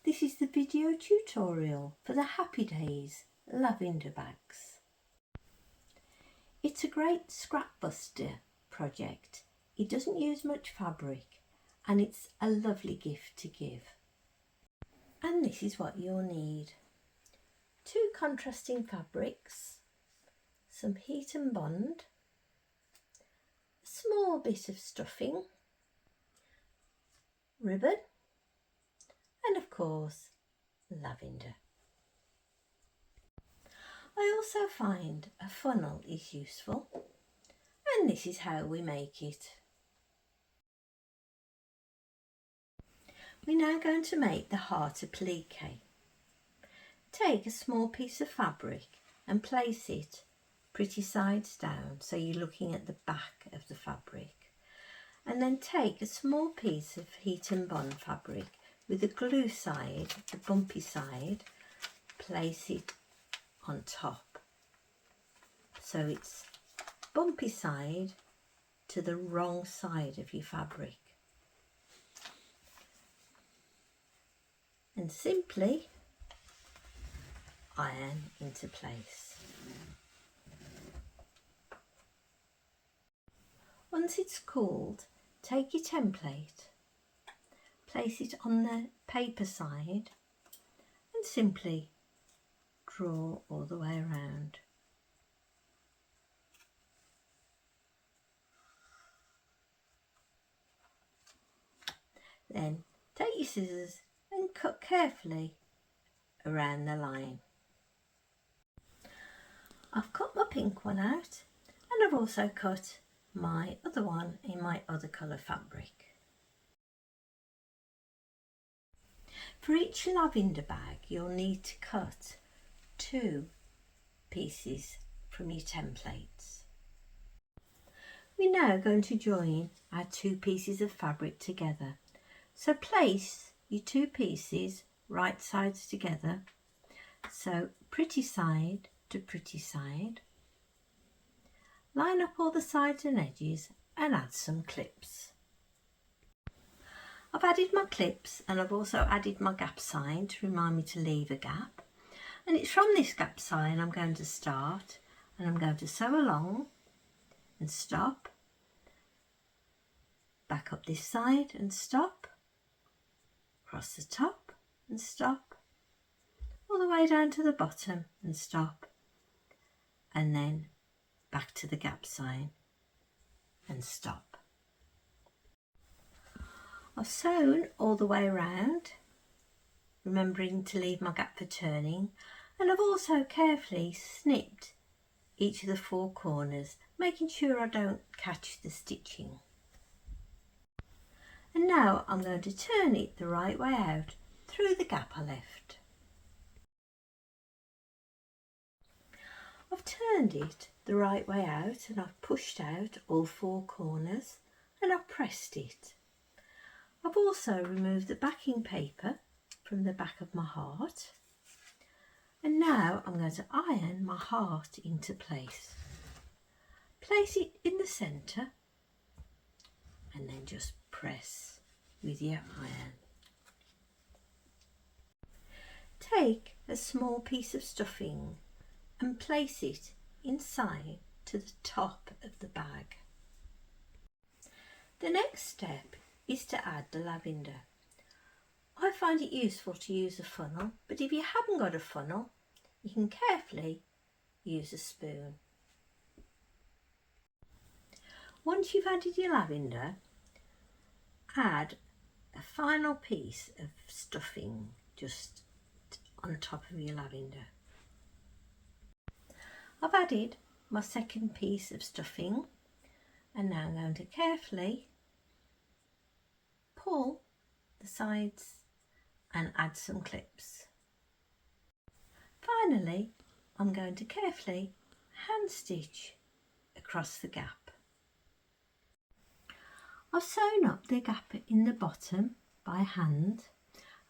This is the video tutorial for the Happy Days lavender bags. It's a great scrap buster project. It doesn't use much fabric and it's a lovely gift to give. And this is what you'll need. 2 contrasting fabrics, some heat and bond, a small bit of stuffing, ribbon, and of course lavender. I also find a funnel is useful, and this is how we make it. We're now going to make the heart applique. Take a small piece of fabric and place it pretty sides down, so you're looking at the back of the fabric, and then take a small piece of heat and bond fabric with the glue side, the bumpy side, place it on top so it's bumpy side to the wrong side of your fabric, and simply iron into place. Once it's cooled, take your template, place it on the paper side and simply draw all the way around. Then take your scissors and cut carefully around the line. I've cut my pink one out, and I've also cut my other one in my other colour fabric. For each lavender bag you'll need to cut 2 pieces from your templates. We're now going to join our 2 pieces of fabric together. So place your 2 pieces right sides together, so pretty side to pretty side. Line up all the sides and edges and add some clips. I've added my clips and I've also added my gap sign to remind me to leave a gap. And it's from this gap sign I'm going to start, and I'm going to sew along and stop, back up this side and stop, across the top and stop, all the way down to the bottom and stop, and then back to the gap sign and stop. I've sewn all the way around, remembering to leave my gap for turning, and I've also carefully snipped each of the 4 corners, making sure I don't catch the stitching. And now I'm going to turn it the right way out through the gap I left. I've turned it the right way out and I've pushed out all 4 corners and I've pressed it. I've also removed the backing paper from the back of my heart, and now I'm going to iron my heart into place. Place it in the centre and then just press with your iron. Take a small piece of stuffing and place it inside to the top of the bag. The next step is to add the lavender. I find it useful to use a funnel, but if you haven't got a funnel, you can carefully use a spoon. Once you've added your lavender, add a final piece of stuffing just on top of your lavender. I've added my second piece of stuffing, and now I'm going to carefully pull the sides and add some clips. Finally, I'm going to carefully hand stitch across the gap. I've sewn up the gap in the bottom by hand,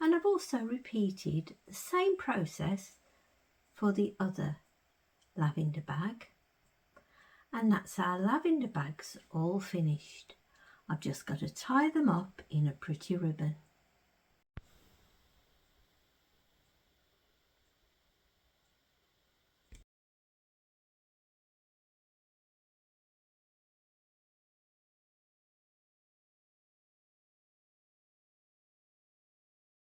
and I've also repeated the same process for the other lavender bag, and that's our lavender bags all finished. I've just got to tie them up in a pretty ribbon.